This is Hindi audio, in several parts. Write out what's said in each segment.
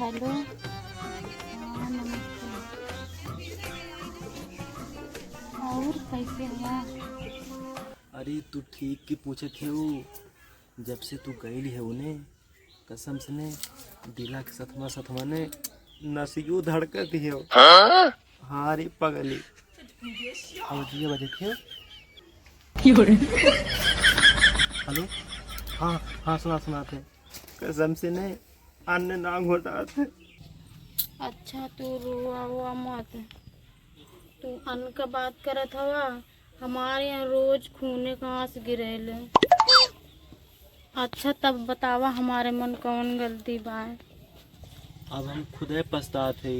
हेलो। हाँ नमस्ते। और कैसे हुआ? अरे तू ठीक की पूछे थे वो, जब से तू गई है उन्हें कसम से ने दिला के सथमा सथमा ने नसियो धड़कत है। हाँ रे पगली अब ये बजे थे। हेलो। हाँ हाँ सुना सुना थे कसम से ने अन्य नांग होता थे। अच्छा तू रुआ हुआ मत। तू अन्न का बात करत हवा। हमारे यहाँ रोज खूने कहाँ से गिरेले। अच्छा तब बतावा हमारे मन कौन गलती बा। अब हम खुद पछता थे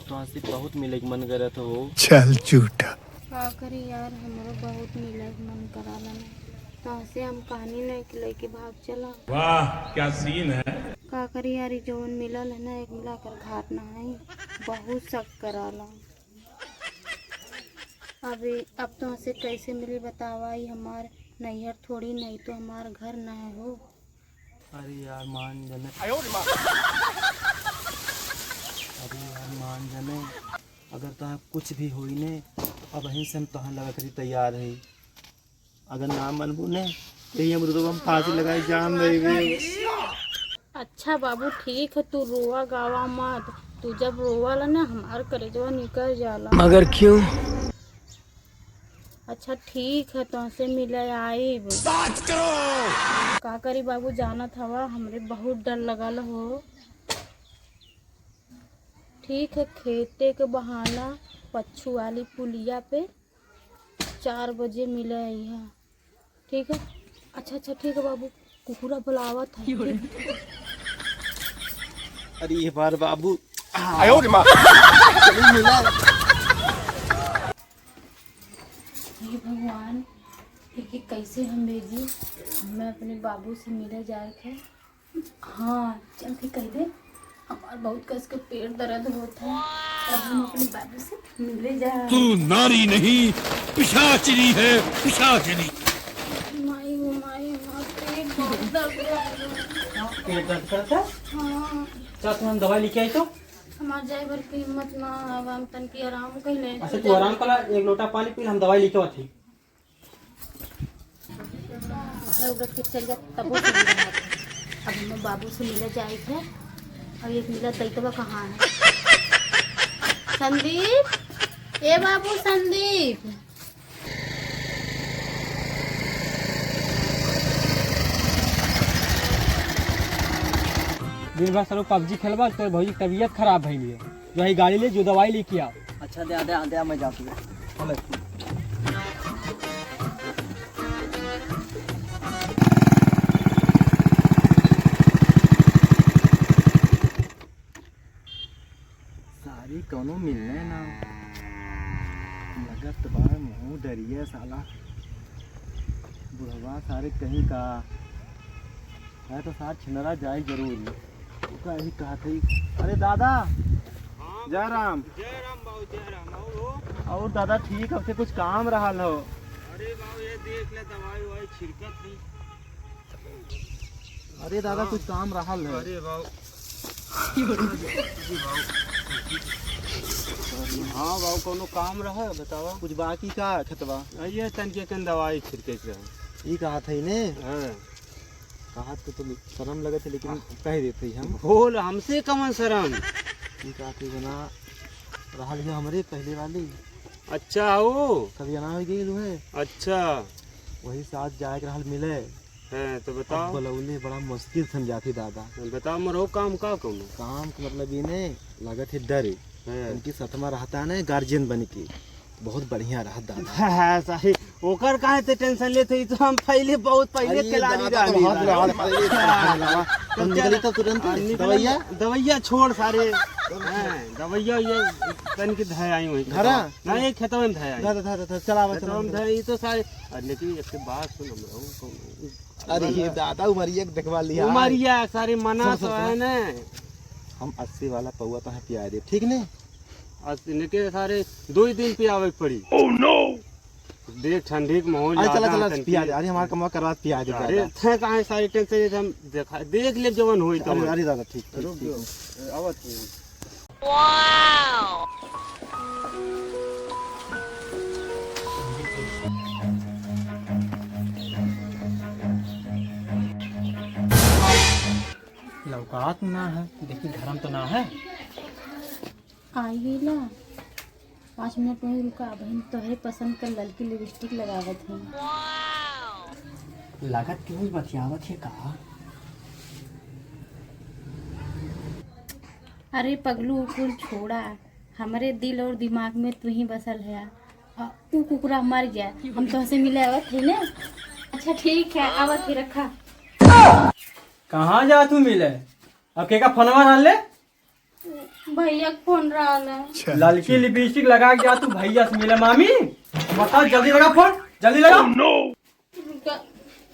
तो से बहुत मिले के मन करत हो। चल झूठा। का करी यार हमरो बहुत मिले के मन कराला ना। तो से हम कहानी नहीं लेके भाग चला। वाह क्या सीन है। का करी यार जवन मिलल है ना एक मिला कर घाट ना है। बहुत शक कराला। अब तो से कैसे मिली बतावा। ये हमार नैहर थोड़ी नहीं तो हमार घर ना है हो। अरे यार मान जाने अरे यार मान जाने अगर तहाँ कुछ भी हुई ने अब वहीं से हम तहाँ लगा करी तैयार है। अगर ना मनबू ने यही हम तो हम फांसी लगाई जान देंगे। अच्छा बाबू ठीक है तू रोवा गावा मत। तू जब रोवाला ना हमार कलेजवा निकल जाला। मगर क्यों? अच्छा ठीक है तो से मिले आईब। का करी बाबू जानत हवा हमरे बहुत डर लगल हो। ठीक है खेते के बहाना पच्छू वाली पुलिया पे 4 बजे मिले यहाँ। ठीक है। अच्छा अच्छा ठीक है बाबू कुकुरा बुलावत है। अरे ये बार बाबू हे भगवान ये कैसे हम भेजी। मैं अपने बाबू से मिले जाए थे। हाँ चल के कह दे हमार बहुत कस के पेट दर्द होता है। अब हम अपने बाबू से मिले जाए। तू नारी नहीं पिशाचनी है पिशाचनी। माई हो माई हमार पेट बहुत दर्द है। पेट दर्द करता है? हाँ चल तुम हम दवाई लेके आई तो। हमार जाए भर की हिम्मत ना अब हम तन की आराम कर ले। अच्छा तू आराम करा एक लोटा पानी पी हम दवाई लेके आती। उठ के चल जा तब वो सही रहा था। अब हम बाबू से मिले जाए थे। और एक मिला दैतवा कहाँ है। संदीप ए बाबू संदीप। दिन भर सर पबजी खेलबा तो भौजी तबीयत खराब भइल है। जो है गाड़ी ले जो दवाई लेके आओ। अच्छा दे दे दे मैं जाती हूँ। सारी कौनो मिलने ना लगत बा मुँह डरिए साला बुढ़वा सारे कहीं का है तो साथ छिनरा जाए जरूर। उसका यही कहा थी। अरे दादा जय राम बाबू जय राम। और दादा ठीक अब से कुछ काम रहा हो। अरे बाबू ये देख ले दवाई ववाई छिड़कत नहीं। अरे दादा कुछ काम रहा है। अरे बाबू हाँ बाबू कोनो काम रहा बतावा। कुछ बाकी का खतवा ये तनके कन दवाई छिड़के के रहे। ये कहा था ने हाँ कहा तो शर्म लगे थे लेकिन कह देते हम। बोल हमसे कमन शर्म। ये कहा थे बना रहा है हमारे पहले वाली। अच्छा वो कभी आना हो गई है। अच्छा वही साथ जाए के हाल मिले है तो बताओ। बोलौले बड़ा मुश्किल समझाती दादा। बताओ मरो काम का कौन काम का मतलब ये ने लगत है डर उनकी सतमा रहता है ना गार्जियन बन के बहुत बढ़िया रहा दादा। हाँ सही ओकर काहे ते टेंशन लेते ही तो हम पहले बहुत पहले खिलाड़ी तुम निकली तो तुरंत दवाइया दवाइया छोड़ सारे। दवाइया ये तन की धय आई हुई घरा नहीं खेतों में धय आई। दादा चला खेतों में धय तो सारे लेकिन एक बात सुन हम। अरे ये दादा उमरिया देखवा लिया उमरिया सारे मना तो है ना। हम 80 वाला पौआ तो पिया दे ठीक ने। इनके सारे 2 ही दिन पे आवे पड़ी। oh, no! देख ठंडी के माहौल अरे चला ज्यादा चला है, पिया दे, अरे हमारा कमवा करवा पिया दे अरे दादा। थे कहाँ सारी टेंशन हम देखा देख ले जवन होई तो अरे अरे दादा ठीक रुक ठीक जाओ आवत है। लौकात ना है, देखी धर्म तो ना है। आइए ला 5 मिनट वहीं रुका, बहन तोहरे पसंद का लड़की लिपस्टिक लगावत है। लागत क्यों बतियावत है का? अरे पगलू कुल छोड़ा, हमारे दिल और दिमाग में तू ही बसल है। तू कुकुरा मर जाए हम तो से मिले आवत है ना। अच्छा ठीक है आवत ही रखा। कहाँ जा तू मिले? अब के का फोनवा डाल ले? भैया फोन रहा है। लड़की लिपस्टिक लगा के जा तू भैया से मिले। मामी बता जल्दी लगा फोन, जल्दी लगा। रुका,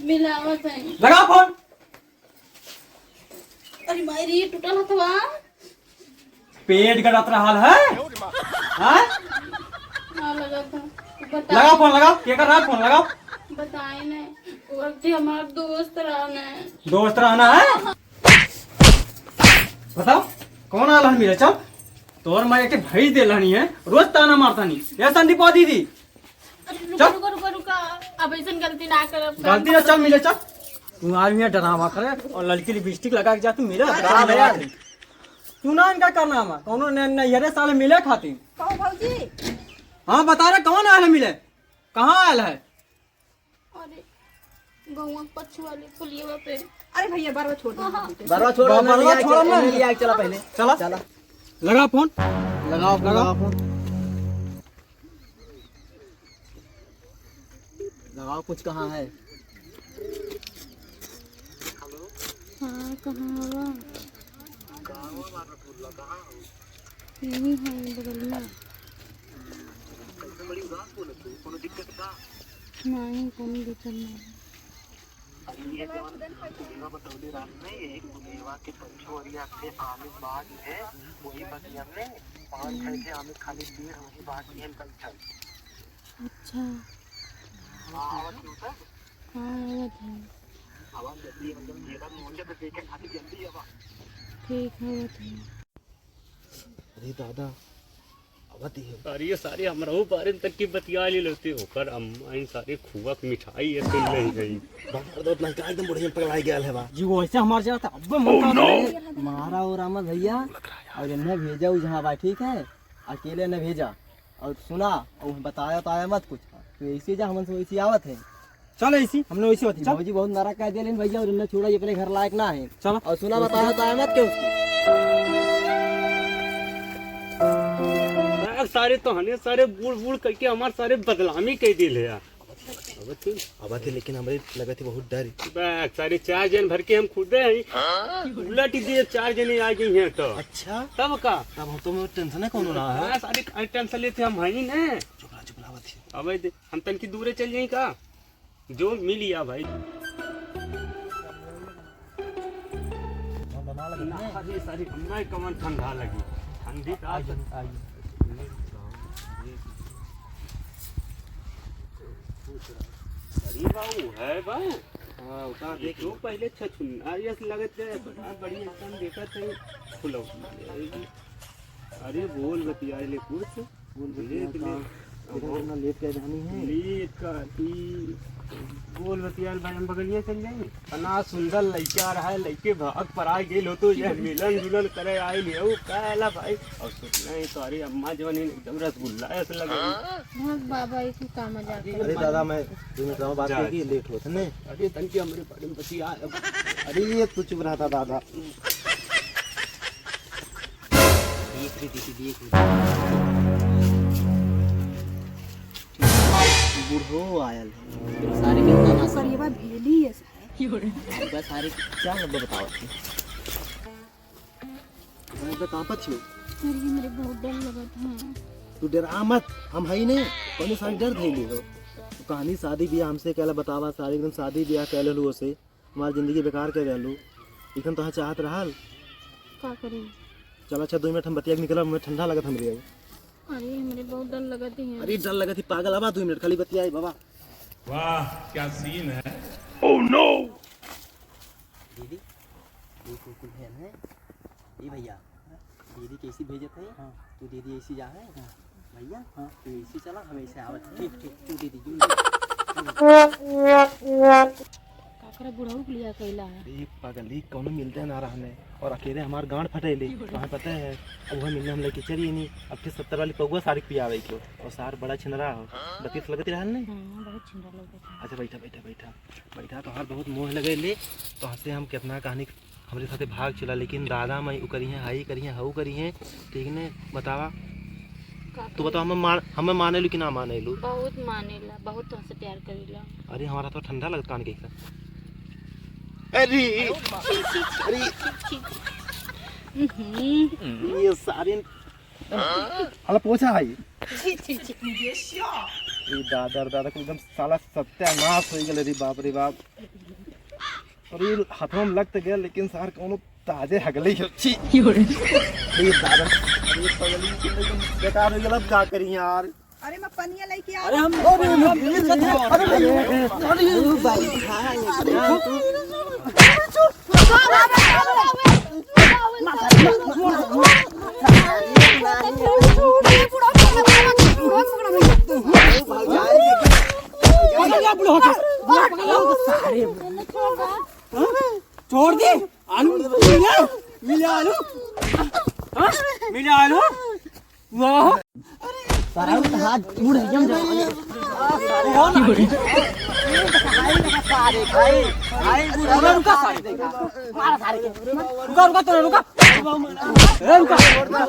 मिलावत है। लगा फोन। अरे मारी टूटल हथवा। पेट गड़त रहा है। हाँ? हाँ लगा था। लगा फोन, लगा के कर रहा फोन, लगा। बताए नहीं वक्त हमारा दोस्त रहना है। दोस्त रहना है। बताओ कौन आला मिले? चल तोर मैं एक भेज दे लहनी है, रोज ताना मारता नहीं। ये संदीप दीदी रुका रुका रुका रुका, अब ऐसा गलती ना कर। गलती ना, चल मिले चल। तू आज यहाँ डरावा करे और लड़की लिपस्टिक लगा के जा तू मिले। तू ना इनका करना है कौन नैहरे साले मिले खातिर। हाँ बता रहे कौन आयल है मिले? कहाँ आयल है? अरे गौवा पच्चू वाली पुलिया पे। अरे भैया बारवा छोड़ दो। बरवा छोड़ा ना, चला पहले चला। लगा फोन, लगाओ फोन, लगाओ। कुछ कहाँ है? हाँ कहाँ हुआ? यही है बगल में। नहीं कोई दिक्कत नहीं। अच्छा हाँ आवत है। ठीक है आवत है। अरे दादा आवत ही है। अरे ये सारे हमरहू बारे तक की बतिया ले लेते होकर अम्मा इन सारे खुआ की मिठाई ये सुन नहीं गई। बाबा दो इतना एकदम बढ़िया पकड़ाई गया है बा। जी वो ऐसे हमारे जाता अब मारा और रामा भैया और इन्हें भेजा जहाँ बा, ठीक है अकेले ने भेजा और सुना और बताया तो आया मत कुछ। तो ऐसे जा हमन से वैसी आवत है। चल ऐसी हमने वैसी होती जी बहुत नारा कह दिया भैया और इन्हें छोड़ा ये अपने घर लायक ना है। चल और सुना बताया तो आया मत क्यों उसकी। सारे तो हने सारे बूढ़ बूढ़ करके हमारे सारे बदलामी कह दिल है यार। आवत है लेकिन हमारे लगा थी बहुत डर। बैग सारे 4 जन भर के हम खुदे हैं उलट दिए 4 जने आ गई हैं तो। अच्छा तब का तब हम तो टेंशन है कौन रहा है। हाँ, सारे टेंशन लेते हम हैं ना। चुपला चुपला आवत है। अब हम तन की दूरे चल जाए का जो मिल या भाई। सारी हमारे कमर ठंडा लगी ठंडी है बा। हाँ उतार देखो पहले छछुन्ना जैसे लगत है बड़ा बड़ी एकदम देखा थे खुलो। अरे बोल बतिया ले कुछ बोल इतना लेट के जानी है। लेट का बोल बतिया भाई हम बगलिया चल जाएंगे। इतना सुंदर लड़का रहा है लड़के भाग पर आ गए लो तो यह मिलन जुलन करे आए ले वो कहला भाई और सोचना है तो अरे अम्मा जवान एकदम रसगुल्ला ऐसे लगा। बाबा एक काम आ जाते। अरे दादा मैं 2 मिनट में बात की लेट होते ने। अरे तन की हमारे बारे में बतिया। अरे ये तू चुप रहा था दादा। बूढ़ो आयल है सारे के करिएवा भेली है बस सारे क्या मतलब बताओ। मैं तो कहां पर छी? अरे मेरे बहुत डर लगा था। तू डरा मत हम है नहीं कोनो सारी डर थैली हो। तो कहानी शादी ब्याह हमसे कहला बतावा सारे एकदम शादी ब्याह कह लेलू ओसे हमारी जिंदगी बेकार कर रहलू एकदम तो चाहत रहल का करें। चल अच्छा 2 मिनट हम बतिया के निकलब हमें ठंडा लगत हमरे। अरे हमरे बहुत डर लगत है। अरे डर लगा थी पागल आवा 2 मिनट खाली बतियाई बाबा। वाह क्या सीन है। दीदी ये कुकुल है ना ये भैया दीदी कैसी भेजत है तू दीदी ऐसी जा है भैया तू ऐसी चला हम ऐसे आवत ठीक ठीक तू दीदी काकरा बुढ़ऊ के लिया कैला है। अरे पागली कौनो मिलते ना रहने और अकेले हमार गांड फटेले वहाँ पता है अब वह मिलने हम लेके चलिए नहीं अब फिर 70 वाली पौवा सारी पियावे क्यों और सार बड़ा छिनरा हो बत्तीस लगती रहल नहीं। बहुत छिंदा लगता है। अच्छा बैठा बैठा बैठा बैठा तो हर बहुत मोह लगे ले तो हंसे हम कितना कहानी हमारे साथ भाग चला लेकिन दादा मैं करी है हाई करी है हऊ करी है ठीक ने बतावा तू बताओ हमें माने लू कि ना माने लू। बहुत मानेला बहुत तुमसे प्यार करेला। अरे हमारा तो ठंडा लगता कान के अरे अरे ये सारे हला पूछा है ये दादा दादा को एकदम साला सत्यानाश हो गए रे बाप रे बाप। और ये हाथों में लगते गया लेकिन सार कोनो ताजे हगले छी ये दादा अरे पगली बेकार हो गया अब क्या करी यार। अरे मैं पनिया लेके आ अरे हम अरे भाई छोड़ दे आलू मिले आलू मिले आलू वाह सारा हाथ मुड़ जम जा सारे खाए खाए रुका सारे देखा मारा सारे रुका रुका तो रुका रुका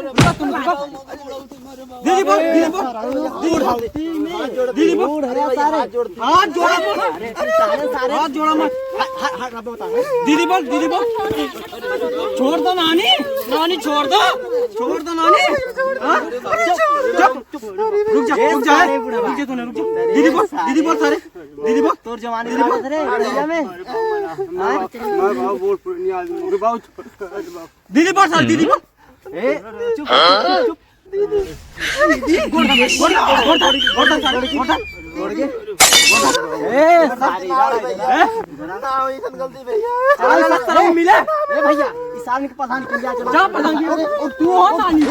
रुका तुम रुका दीदी बोल दीदी बोल दीदी बोल हाथ जोड़ा अरे सारे सारे हाथ जोड़ा मत हाथ बता दीदी बोल छोड़ दो नानी नानी छोड़ दो नानी रुक जा तूने रुक जा दीदी बोल सारे दीदी बोल तोर जवानी रे भैया में मैं बाबू बोल पुरानी आदमी बाबू दीदी बोल सारे दीदी बोल ए चुप चुप दीदी गोड़ के ए सारी ना होई तन गलती भैया चल सत्तर मिले ए भैया इस आदमी के प्रधान के लिया चलो जा प्रधान और तू हो नानी